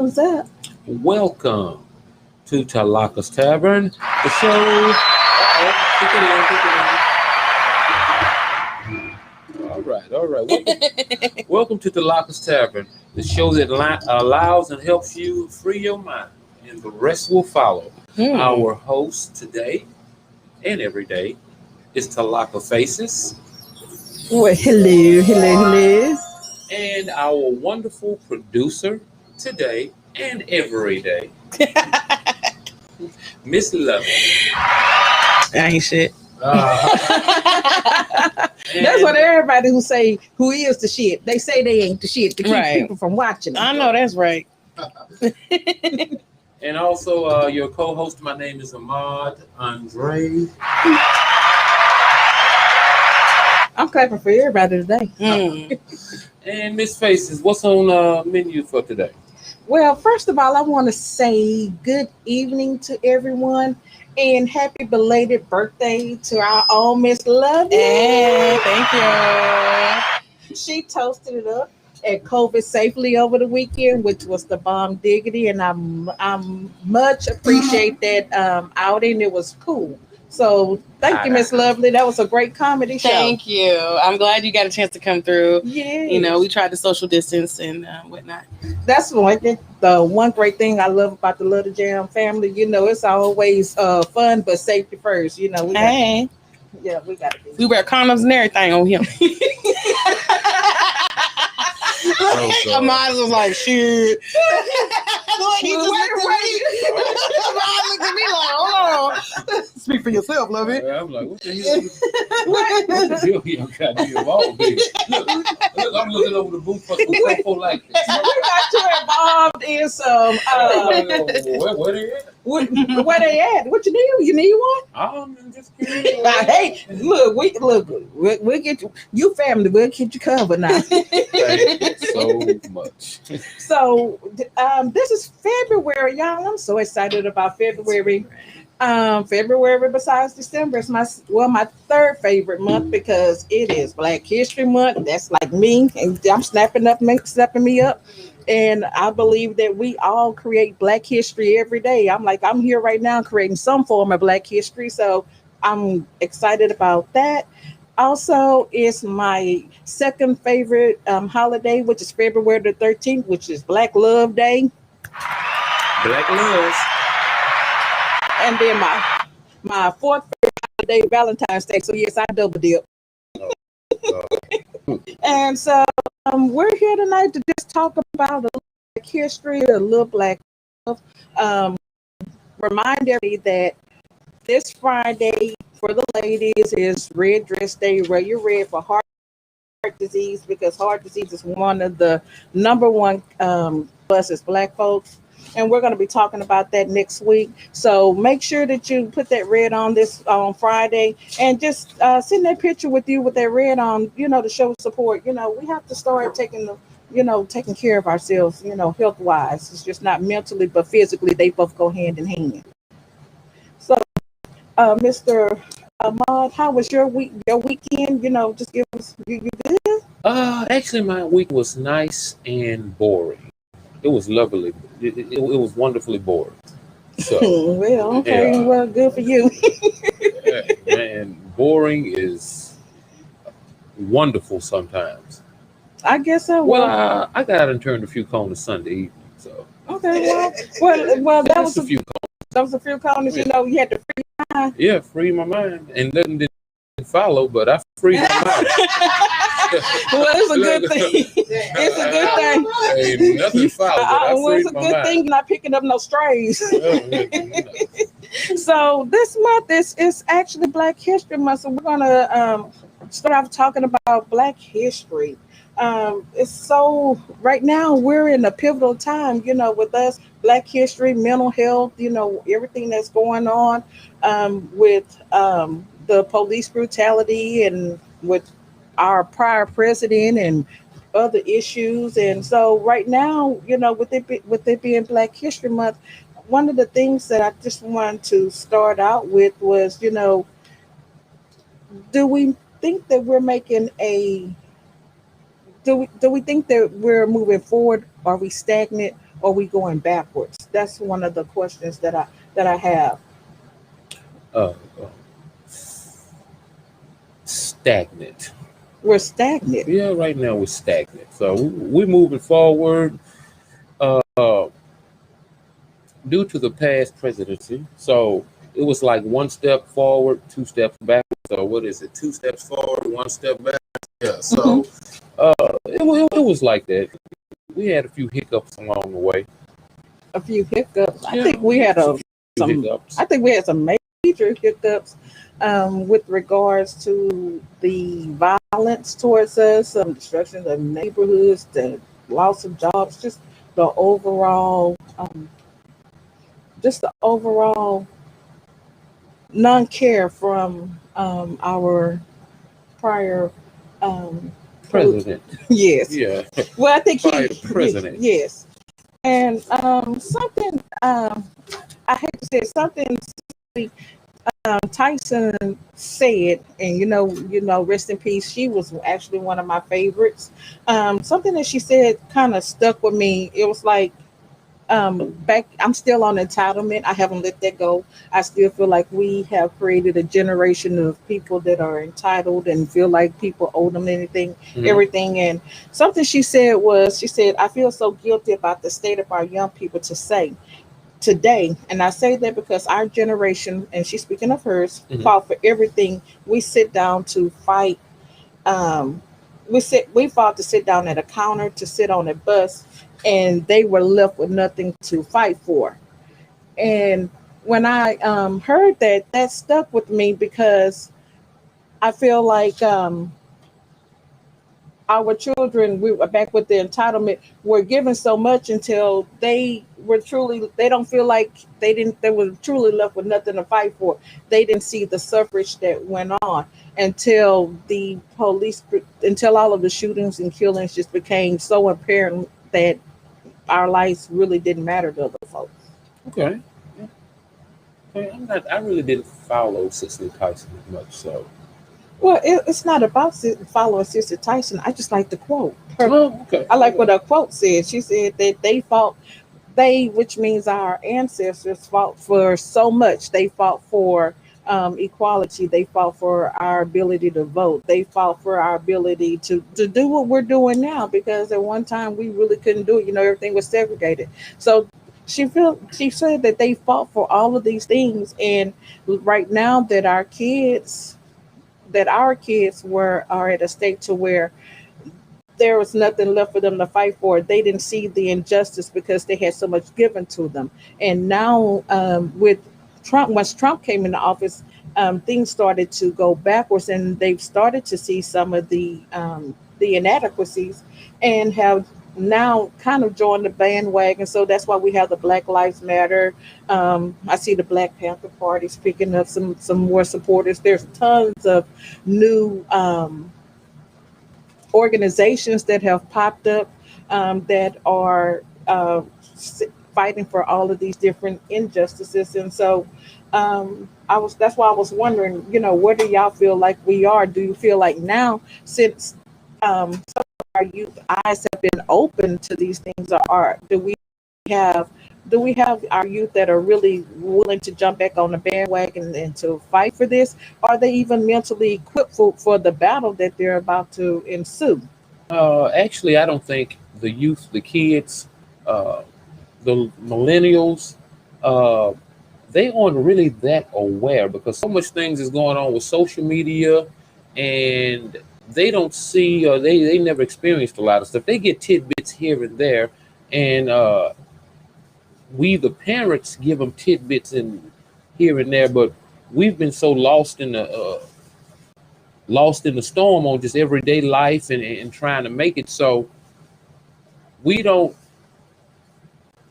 What's up? Welcome to Tlakas Tavern, the show. Kick it in. All right. Welcome to Tlakas Tavern, the show that allows and helps you free your mind, and the rest will follow. Our host today and every day is Talaka Faces, Well, hello. and our wonderful producer today and every day, Miss Love. I ain't shit. That's what everybody who say who is the shit. They say they ain't the shit to keep Right. people from watching them. I know that's right. And also your co-host. My name is Ahmad Andre. I'm clapping for everybody today. And Miss Faces, what's on menu for today? Well, first of all, I want to say good evening to everyone and happy belated birthday to our own Miss Lovely. Hey, thank you. She toasted it up at COVID safely over the weekend, which was the bomb diggity, and I'm much appreciate that outing. It was cool. So thank you, Miss Lovely. That was a great comedy show. Thank you. I'm glad you got a chance to come through. Yeah. You know, we tried to social distance and whatnot. That's the one great thing I love about the Little Jam family. You know, it's always fun, but safety first. You know, we got to We wear condoms and everything on him. Ahmad was like, shit. He just looked at me like, hold on. Speak for yourself, love it. I'm like, what the hell? What the hell y'all got to be involved in? Look, I'm looking over the booth for like this. We got you involved in some. Where they at? Where they at? What you need? You need one? I'm just kidding. Hey, we'll get you family. We'll get you covered now. Thank you so much. So, this is February, y'all. I'm so excited about February. February, besides December, is my third favorite month because it is Black History Month. That's like me, and I'm snapping me up. And I believe that we all create Black history every day. I'm here right now creating some form of Black history. So I'm excited about that. Also, it's my second favorite holiday, which is February the 13th, which is Black Love Day. Black Loves. And then my fourth favorite holiday, Valentine's Day. So yes, I double dip. And so we're here tonight to just talk about a little Black history, a little Black love. Remind everybody that this Friday for the ladies is Red Dress Day. Wear your red for heart disease because heart disease is one of the number one us as Black folks. And we're going to be talking about that next week. So make sure that you put that red on Friday and just send that picture with you with that red on, to show support. We have to start taking care of ourselves, health wise. It's just not mentally, but physically, they both go hand in hand. So, Mr. Ahmad, how was your weekend? Just give us, you good? Actually, my week was nice and boring. It was lovely. It was wonderfully boring. So, well, okay, yeah. Well, good for you. Man, boring is wonderful sometimes. I guess so. Well, I got and turned a few corners Sunday evening. So okay, well, that was a few. a few corners. You had to free your mind. Yeah, free my mind, and nothing didn't follow, but I freed my mind. Well, it's a good thing. It's a good thing. Ain't nothing followed, but I well, it's freed a my good mind. thing you're not picking up no strays. Yeah. So this month is actually Black History Month. So we're gonna start off talking about Black history. It's so right now we're in a pivotal time, with us, Black history, mental health, everything that's going on with the police brutality and with our prior president and other issues. And so right now, with it being Black History Month, one of the things that I just wanted to start out with was, do we think that we're making a do we think that we're moving forward? Are we stagnant, or are we going backwards? That's one of the questions that I have. Uh, uh, Stagnant. We're stagnant. Yeah, right now we're stagnant. So we're moving forward due to the past presidency. So it was like one step forward, two steps back. So what is it? Two steps forward, one step back. Yeah. So it was like that. We had a few hiccups along the way. A few hiccups. I Yeah, think we had some. hiccups. I think we had some major hiccups with regards to the violence towards us, some destruction of neighborhoods, the loss of jobs, just the overall non-care from our prior. Um, President. yes. Yeah. Well, I think Prior president. yes. And something I hate to say it, something Tyson said, and rest in peace. She was actually one of my favorites. Something that she said kind of stuck with me. It was like back. I'm still on entitlement. I haven't let that go. I still feel like we have created a generation of people that are entitled and feel like people owe them everything. And something she said was, she said, "I feel so guilty about the state of our young people to say." Today, and I say that because our generation, and she's speaking of hers, fought for everything. We sit down to fight. Um, we fought to sit down at a counter, to sit on a bus, and they were left with nothing to fight for. And when I heard that, that stuck with me because I feel like our children, we were back with the entitlement, were given so much until they don't feel like they were truly left with nothing to fight for. They didn't see the suffrage that went on until until all of the shootings and killings just became so apparent that our lives really didn't matter to other folks. Okay. Yeah. Okay. I really didn't follow Cicely Tyson as much, so. Well, it's not about following Sister Tyson. I just like the quote. Okay. I like what her quote said. She said that which means our ancestors fought for so much. They fought for equality. They fought for our ability to vote. They fought for our ability to do what we're doing now, because at one time we really couldn't do it. Everything was segregated. So she said that they fought for all of these things. And right now that our kids are at a state to where there was nothing left for them to fight for. They didn't see the injustice because they had so much given to them. And now with Trump, once Trump came into office, things started to go backwards, and they've started to see some of the inadequacies, and have now kind of joined the bandwagon. So that's why we have the Black Lives Matter. I see the Black Panther Party's picking up some more supporters. There's tons of new organizations that have popped up that are fighting for all of these different injustices. And so that's why I was wondering, where do y'all feel like we are? Do you feel like now, since some of our youth eyes have been open to these things, or do we have our youth that are really willing to jump back on the bandwagon and to fight for this? Are they even mentally equipped for the battle that they're about to ensue? Actually, I don't think the youth, the kids, uh, the millennials, uh, they aren't really that aware, because so much things is going on with social media, and they don't see, or they never experienced a lot of stuff. They get tidbits here and there, and we the parents give them tidbits and here and there, but we've been so lost in the storm on just everyday life and trying to make it. So we don't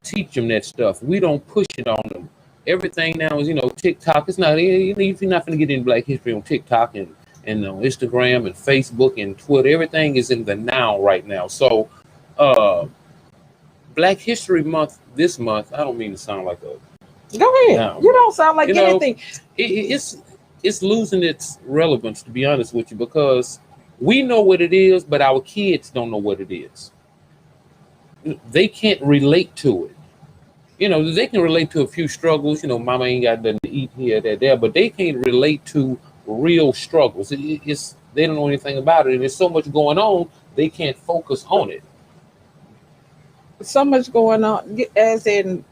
teach them that stuff. We don't push it on them. Everything now is, TikTok. It's not, if you're not going to get in Black history on TikTok and on Instagram and Facebook and Twitter, everything is in the now right now. So Black History Month this month, I don't mean to sound like a Go ahead. now. You don't sound like You know, anything. It's losing its relevance, to be honest with you, because we know what it is, but our kids don't know what it is. they can't relate to it. They can relate to a few struggles. Mama ain't got nothing to eat here, there, but they can't relate to real struggles. It's they don't know anything about it, and there's so much going on, they can't focus on it. So much going on, as in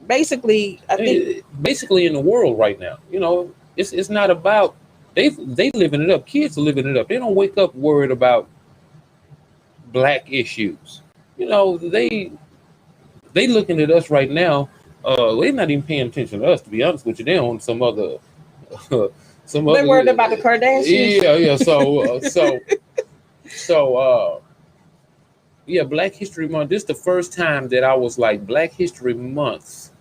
basically, I think Basically in the world right now, it's not about they living it up. Kids are living it up. They don't wake up worried about black issues. They looking at us right now. They're not even paying attention to us. To be honest with you, they're on some other. they're worried about the Kardashians. Yeah. Yeah. Black History Month. This is the first time that I was like, Black History Month.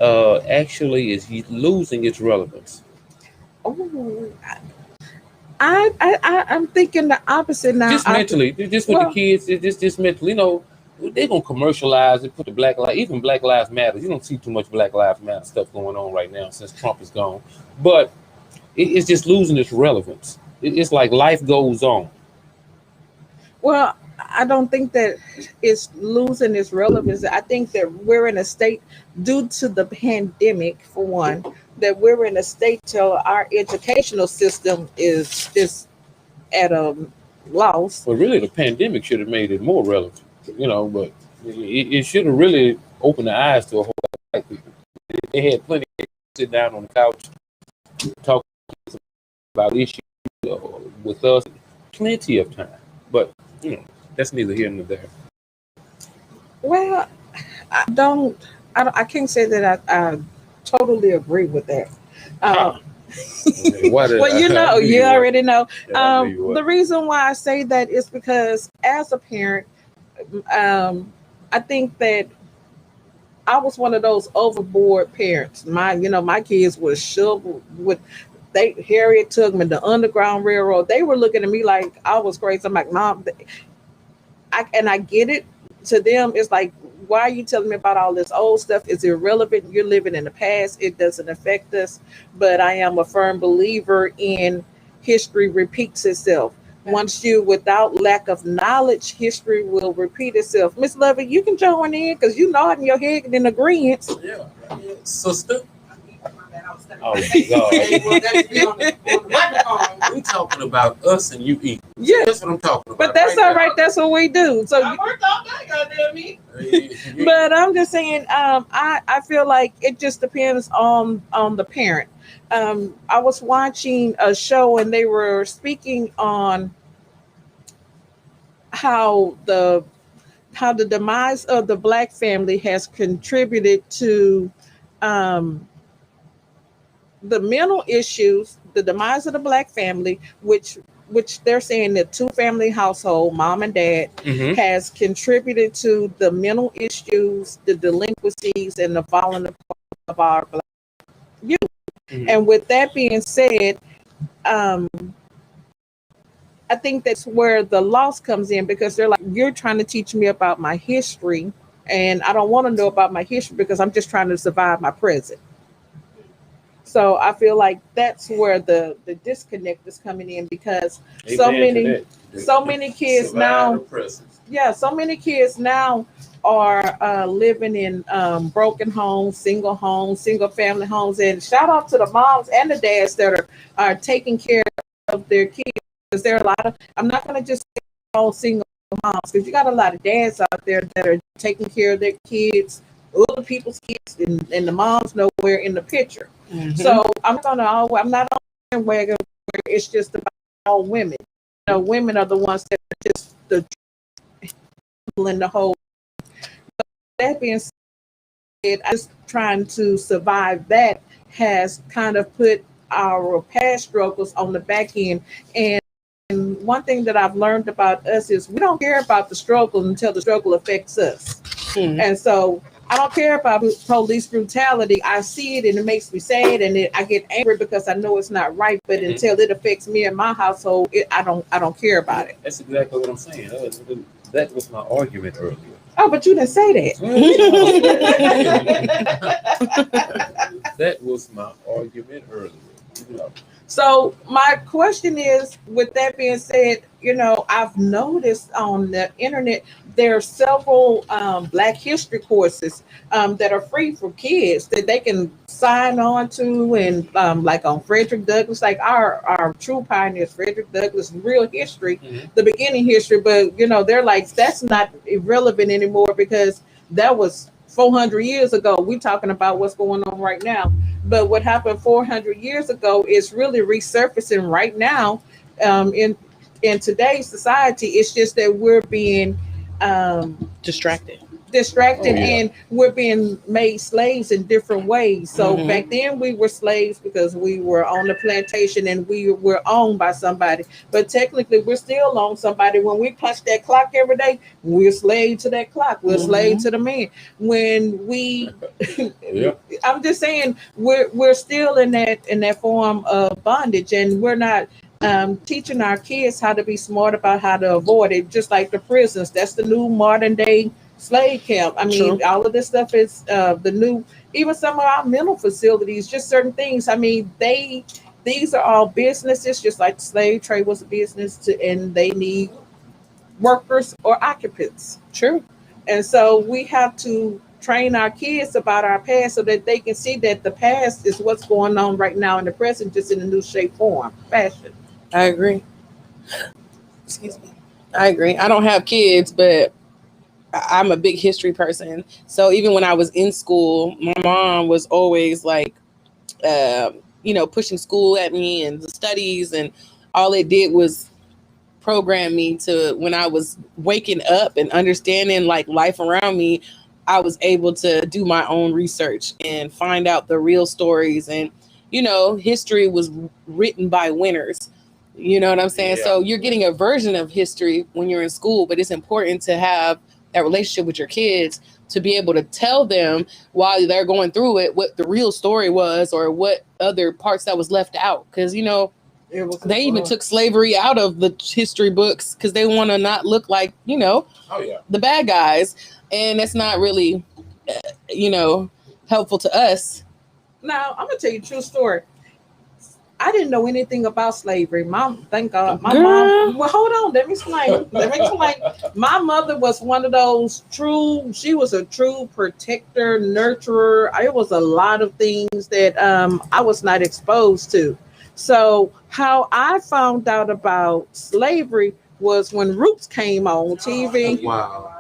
Actually, is losing its relevance. Oh, I'm thinking the opposite now. Just mentally, just with the kids, just mentally, they're gonna commercialize it, put the even Black Lives Matter. You don't see too much Black Lives Matter stuff going on right now since Trump is gone, but it's just losing its relevance. It's like life goes on. Well, I don't think that it's losing its relevance. I think that we're in a state, due to the pandemic, for one, that we're in a state till our educational system is just at a loss. Well, really, the pandemic should have made it more relevant, but it should have really opened the eyes to a whole lot of black people. They had plenty of sit down on the couch, talk about issues with us, plenty of time. But, that's neither here nor there. Well, I can't say that I totally agree with that. Well, you already know. The reason why I say that is because as a parent, I think that I was one of those overboard parents. My kids were shoveled with Harriet Tubman, the Underground Railroad. They were looking at me like I was crazy. I'm like, Mom, I get it. To them, it's like, why are you telling me about all this old stuff? It's irrelevant. You're living in the past. It doesn't affect us. But I am a firm believer in history repeats itself. Once without lack of knowledge, history will repeat itself. Miss Lovey, you can join in because you nodding your head in agreement. Yeah, sister. Oh my God! We talking about us and you eat. Yeah, that's what I'm talking about. But that's all right. That's what we do. So I worked all day, goddamn me. But I'm just saying, I feel like it just depends on the parent. I was watching a show and they were speaking on how the demise of the Black family has contributed to the mental issues, the demise of the Black family, which they're saying that 2-family household, mom and dad, has contributed to the mental issues, the delinquencies, and the violence of our Black youth. And with that being said, I think that's where the loss comes in, because they're like, you're trying to teach me about my history, and I don't want to know about my history because I'm just trying to survive my present. So I feel like that's where the disconnect is coming in, because so many kids now, so many kids now are living in broken homes, single family homes. And shout out to the moms and the dads that are taking care of their kids. Because there are a lot of, I'm not going to just say all single moms, because you got a lot of dads out there that are taking care of their kids, other people's kids, and the mom's nowhere in the picture. So I'm not on where it's just about all women. Women are the ones that are just the in the whole. But that being said, I just trying to survive that has kind of put our past struggles on the back end. And one thing that I've learned about us is we don't care about the struggle until the struggle affects us. And so I don't care about police brutality. I see it and it makes me sad, and I get angry because I know it's not right. But until it affects me and my household, I don't care about it. That's exactly what I'm saying. That was my argument earlier. Oh, but you didn't say that. That was my argument earlier. Yeah. So my question is, with that being said, I've noticed on the internet there are several Black History courses that are free for kids that they can sign on to, and like on Frederick Douglass, like our true pioneers, Frederick Douglass, real history, Mhm. the beginning history. But they're like, that's not irrelevant anymore because that was 400 years ago. We're talking about what's going on right now. But what happened 400 years ago is really resurfacing right now in today's society. It's just that we're being Distracted. distracted, Oh yeah. and we're being made slaves in different ways. So Mhm. back then we were slaves because we were on the plantation and we were owned by somebody. But technically we're still on somebody. When we punch that clock every day, we're slave to that clock. We're slave to the man. When we Yeah. I'm just saying we're still in that form of bondage, and we're not teaching our kids how to be smart about how to avoid it. Just like the prisons, that's the new modern day slave camp. I mean, True. all of this stuff is the new. Even some of our mental facilities, just certain things. I mean, these are all businesses, just like the slave trade was a business, and they need workers or occupants. True. And so we have to train our kids about our past so that they can see that the past is what's going on right now in the present, just in a new shape, form, fashion. I agree. Excuse me. I agree. I don't have kids, but I'm a big history person. So even when I was in school, my mom was always like, pushing school at me and the studies, and all it did was program me to, when I was waking up and understanding like life around me, I was able to do my own research and find out the real stories. And, history was written by winners. You know what I'm saying? Yeah. So you're getting a version of history when you're in school, but it's important to have that relationship with your kids to be able to tell them while they're going through it what the real story was or what other parts that was left out. Because, It was they even took slavery out of the history books because they want to not look like, Oh yeah. the bad guys. And that's not really, helpful to us. Now I'm gonna tell you a true story. I didn't know anything about slavery. Mom, thank God, my Girl. mom. Well, hold on, let me explain. Let me explain. My mother was one of those true. She was a true protector, nurturer. It was a lot of things that I was not exposed to. So how I found out about slavery was when Roots came on TV. Wow.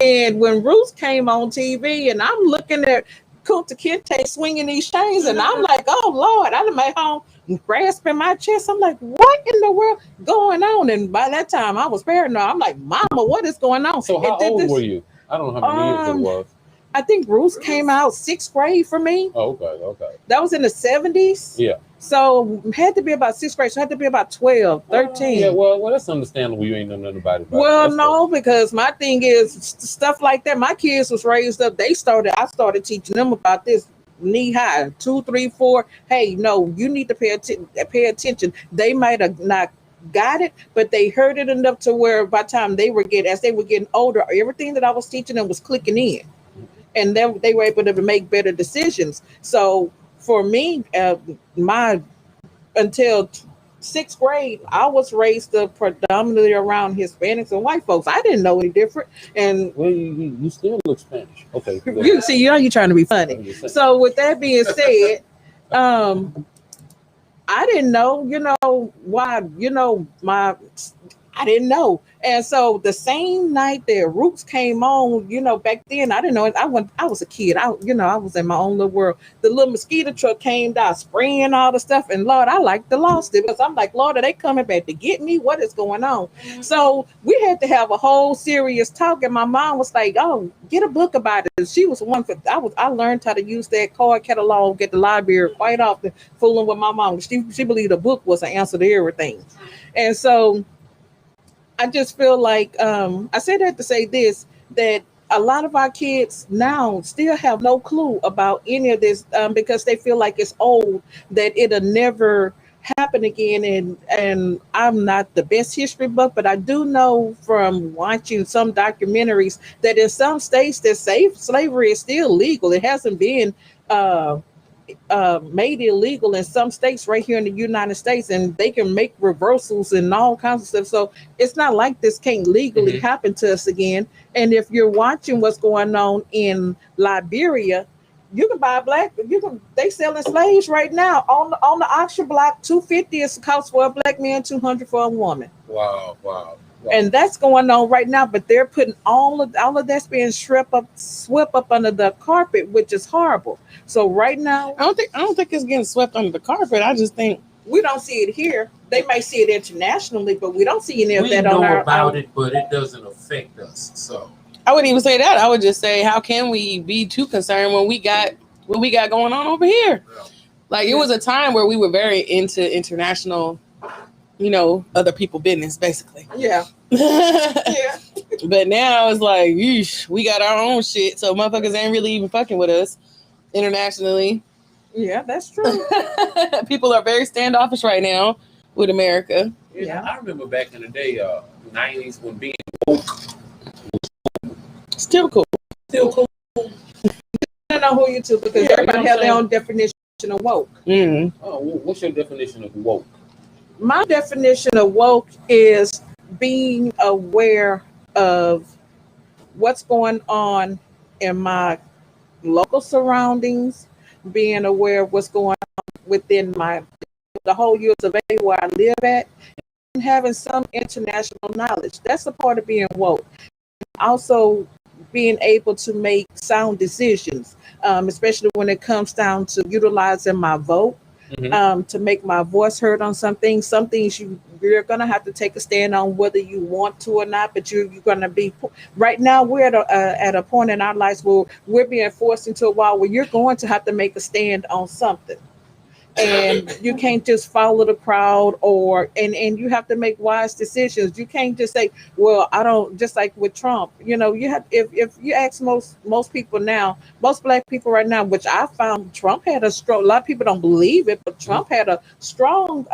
And when Roots came on TV, and I'm looking at Kunta Kinte swinging these chains, and I'm like, oh Lord, I'm at home grasping my chest. I'm like, what in the world going on? And by that time, I was paranoid. I'm like, Mama, what is going on? So how It did old this- were you? I don't know how many years it Um, was. I think Roots came out sixth grade for me. Oh, okay. That was in the 70s. Yeah. So had to be about sixth grade. So had to be about 12, 13. Yeah, well, that's understandable. You ain't know nothing about it. Well, That's no, because my thing is stuff like that. My kids was raised up. I started teaching them about this knee high, 2, 3, 4. Hey, no, you need to pay attention. They might have not got it, but they heard it enough to where by the time as they were getting older, everything that I was teaching them was clicking in, and then they were able to make better decisions. So for me, my until sixth grade, I was raised up predominantly around Hispanics and white folks. I didn't know any different. And Well, you still look Spanish. Okay. you see, you're trying to be funny. So with that being said, I didn't know, why, I didn't know. And so the same night that Roots came on, back then I didn't know it. I was a kid. I was in my own little world. The little mosquito truck came down spraying all the stuff. And Lord, I like the lost it because I'm like, Lord, are they coming back to get me? What is going on? So we had to have a whole serious talk. And my mom was like, oh, get a book about it. She was one for I learned how to use that card catalog at the library quite often, fooling with my mom. She believed a book was an answer to everything. And so I just feel like I say that to say this, that a lot of our kids now still have no clue about any of this because they feel like it's old, that it'll never happen again. And I'm not the best history buff, but I do know from watching some documentaries that in some states that slavery is still legal. It hasn't been made illegal in some states right here in the United States, and they can make reversals and all kinds of stuff. So it's not like this can't legally happen to us again. And if you're watching what's going on in Liberia, you can buy they selling slaves right now on the auction block. 250 is the cost for a black man, 200 for a woman. Wow. And that's going on right now, but they're putting all of that's being swept up under the carpet, which is horrible. So right now, I don't think it's getting swept under the carpet. I just think we don't see it here. They may see it internationally, but we don't see any of We that know on our about own. it, but it doesn't affect us. So I wouldn't even say that. I would just say, how can we be too concerned when we got what we got going on over here? Yeah. Like it was a time where we were very into international, other people business, basically. Yeah. But now it's like, yeesh, we got our own shit, so motherfuckers ain't really even fucking with us internationally. Yeah, that's true. People are very standoffish right now with America. Yeah. I remember back in the day, 90s, when being woke Still cool. still cool. I don't know who you to because Yeah, everybody you know have what their I'm own definition of woke. Mm. Oh, what's your definition of woke? My definition of woke is being aware of what's going on in my local surroundings, being aware of what's going on within the whole US of A where I live at, and having some international knowledge. That's a part of being woke. Also being able to make sound decisions, especially when it comes down to utilizing my vote. To make my voice heard on some things. Some things you're gonna have to take a stand on whether you want to or not. But you're gonna be right now. We're at a point in our lives where we're being forced into a wall where you're going to have to make a stand on something, and you can't just follow the crowd and you have to make wise decisions. You can't just say, well, I don't, just like with Trump, you have, if you ask most people now, most black people right now, which I found Trump had a strong, a lot of people don't believe it, but Trump had a strong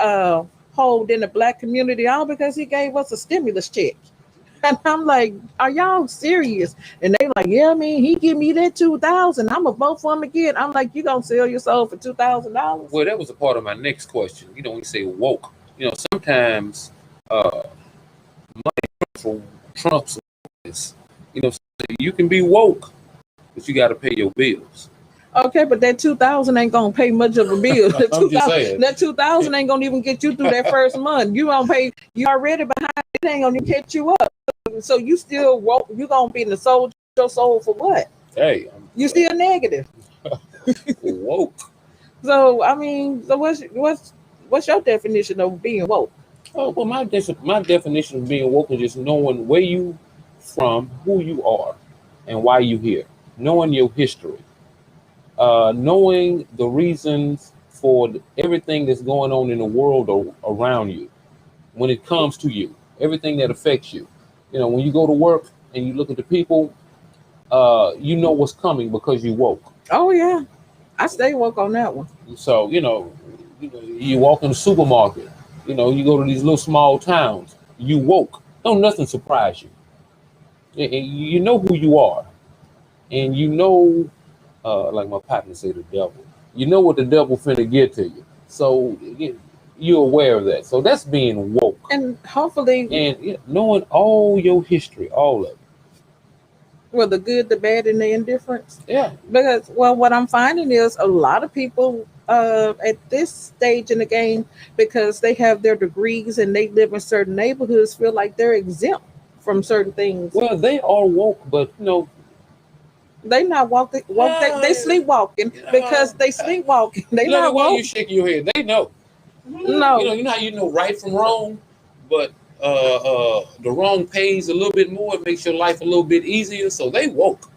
hold in the black community, all because he gave us a stimulus check. And I'm like, are y'all serious? And they like, yeah, he give me that 2,000. I'm gonna vote for him again. I'm like, you gonna sell your soul for $2,000? Well, that was a part of my next question. When you say woke, sometimes money comes from Trump's office. You can be woke, but you got to pay your bills. Okay, but that 2,000 ain't gonna pay much of a bill. I'm just saying. That 2,000 ain't gonna even get you through that first month. You gonna pay. You already behind. It ain't gonna catch you up. So you still woke. You gonna be in the soul your soul for what? Hey, You still negative. woke. So so what's your definition of being woke? Oh, well, my definition of being woke is just knowing where you from, who you are, and why you here. Knowing your history, knowing the reasons for everything that's going on in the world around you. When it comes to you, everything that affects you. When you go to work and you look at the people, you know what's coming because you woke. Oh yeah, I stay woke on that one. So you walk in the supermarket. You go to these little small towns. You woke. Don't nothing surprise you. You know who you are, and like my partner say, the devil. You know what the devil finna get to you. So you're aware of that. So that's being woke. And hopefully, and knowing all your history, all of it. Well, the good, the bad, and the indifference. Yeah. Because, what I'm finding is a lot of people at this stage in the game, because they have their degrees and they live in certain neighborhoods, feel like they're exempt from certain things. Well, they are woke, but they not walking. They sleepwalking because they sleepwalking. They not why woke. you shaking your head? They know. No. You know how you know right from wrong, but the wrong pays a little bit more. It makes your life a little bit easier. So they woke.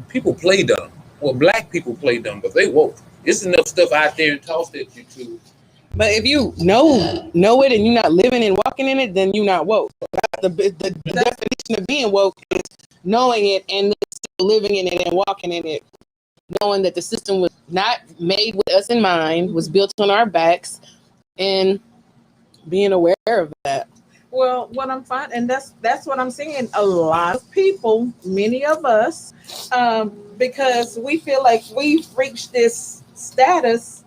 People play dumb. Well, black people play dumb, but they woke. There's enough stuff out there and tossed at you too. But if you know it and you're not living and walking in it, then you're not woke. The definition of being woke is knowing it and still living in it and walking in it. Knowing that the system was not made with us in mind, was built on our backs, and being aware of that. Well, what I'm finding, and that's what I'm seeing. A lot of people, many of us, because we feel like we've reached this status,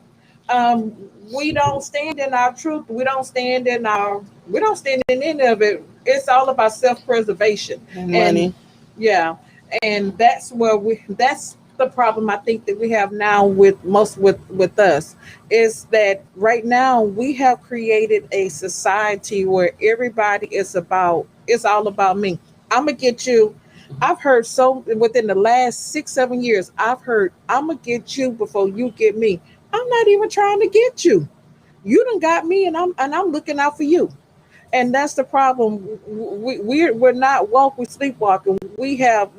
we don't stand in our truth. We don't stand in any of it. It's all about self-preservation And money. yeah, and that's the problem I think that we have now with us is that right now we have created a society where everybody is about it's all about me. I'm gonna get you. I've heard so within the last 6 7 years. I've heard I'm gonna get you before you get me. I'm not even trying to get you. You done got me, and I'm looking out for you. And that's the problem. We're not woke. We're sleepwalking. We have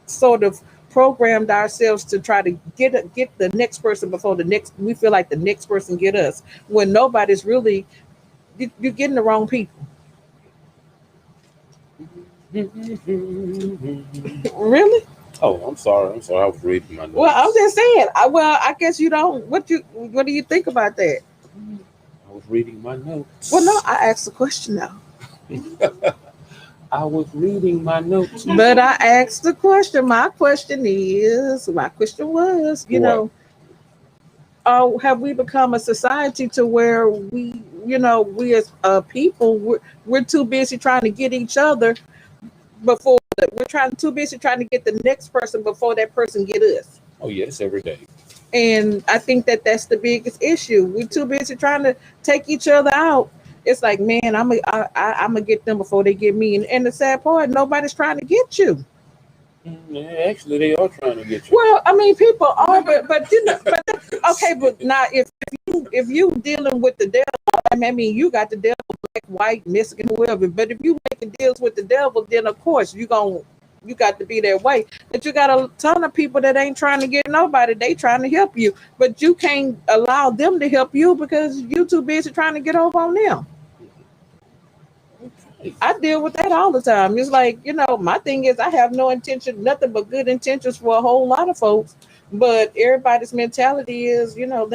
sort of programmed ourselves to try to get the next person before the next. We feel like the next person get us when nobody's really. You're getting the wrong people. Really? Oh, I'm sorry. I'm sorry. I was reading my notes. Well, I'm just saying. I guess you don't. What do you think about that? I was reading my notes. Well, no, I asked the question now. I was reading my notes. But I asked the question. My question was, have we become a society to where we as people, we're too busy trying to get each other before too busy trying to get the next person before that person get us. Oh, yes, every day. And I think that that's the biggest issue. We're too busy trying to take each other out. It's like, man, I'm gonna get them before they get me. And the sad part, nobody's trying to get you. Yeah, actually, they are trying to get you. Well, I mean, people are, but okay, but now if you dealing with the devil, I mean, you got the devil, black, white, Mexican, whoever. But if you making deals with the devil, then of course you got to be that way. But you got a ton of people that ain't trying to get nobody. They trying to help you, but you can't allow them to help you because you too busy trying to get over on them. I deal with that all the time. It's like, my thing is I have no intention, nothing but good intentions for a whole lot of folks. But everybody's mentality is, I don't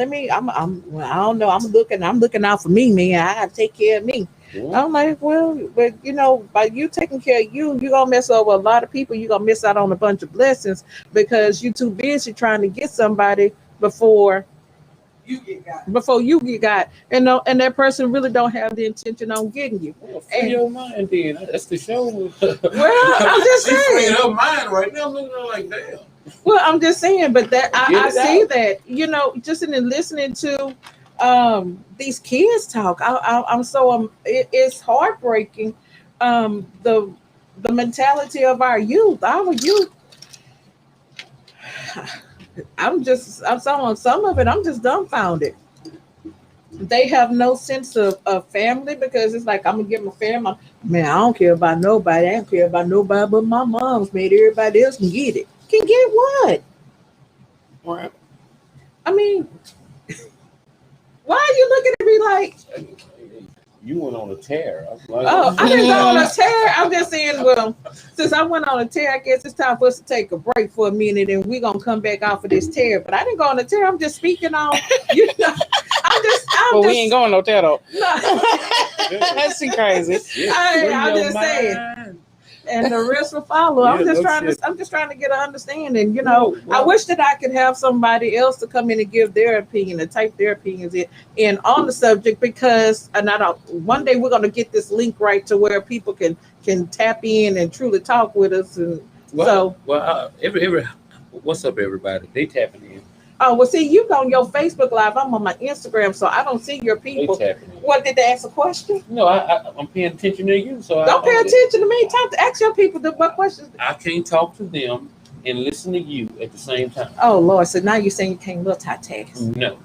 know, I'm looking out for me, man. I have to take care of me. Yeah. I'm like, well, but by you taking care of you're gonna mess over a lot of people. You're gonna miss out on a bunch of blessings because you're too busy trying to get somebody before you get got, and that person really don't have the intention on getting you. Well, free your mind, then. That's the show. Well, I'm just saying. She's freeing her mind right now. I'm looking at her like, damn. Well, I'm just saying, but that I see that, just in listening to these kids talk, I'm so it's heartbreaking. The mentality of our youth. I'm on some of it. I'm just dumbfounded. They have no sense of family because it's like I'm gonna get my family. Man, I don't care about nobody. I don't care about nobody but my mom's made everybody else can get it. Can get what? Right. I mean, why are you looking at me like? You went on a tear. I didn't go on a tear. I'm just saying, well, since I went on a tear, I guess it's time for us to take a break for a minute and we're going to come back off of this tear. But I didn't go on a tear. I'm just speaking on, we ain't going no tear though. No. That's crazy. I'm just saying. And the rest will follow. I'm just trying to get an understanding. I wish that I could have somebody else to come in and give their opinion and type their opinions in on the subject because one day we're going to get this link right to where people can tap in and truly talk with us. And what's up, everybody? They tapping in. Oh, well, see, you on your Facebook Live. I'm on my Instagram, so I don't see your people. What, did they ask a question? No, I'm paying attention to you. So don't pay attention to me. Ask your people what questions. I can't talk to them and listen to you at the same time. Oh, Lord. So now you're saying you can't multitask. No.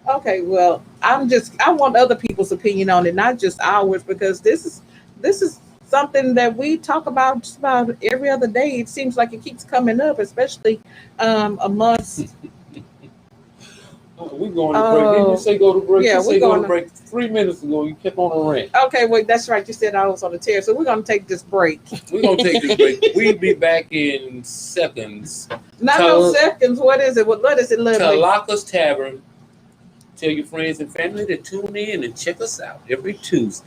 Okay, well, I want other people's opinion on it, not just ours, because this is something that we talk about just about every other day. It seems like it keeps coming up, especially amongst. We're going to break. Didn't you say go to break? Yeah, we're going to break 3 minutes ago. You kept on a rant. Okay, well, that's right. You said I was on the tear, so we're going to take this break. We're going to take this break. We'll be back in seconds. Not no seconds. What is it? What is it? Tlakas Tavern. Tell your friends and family to tune in and check us out every Tuesday.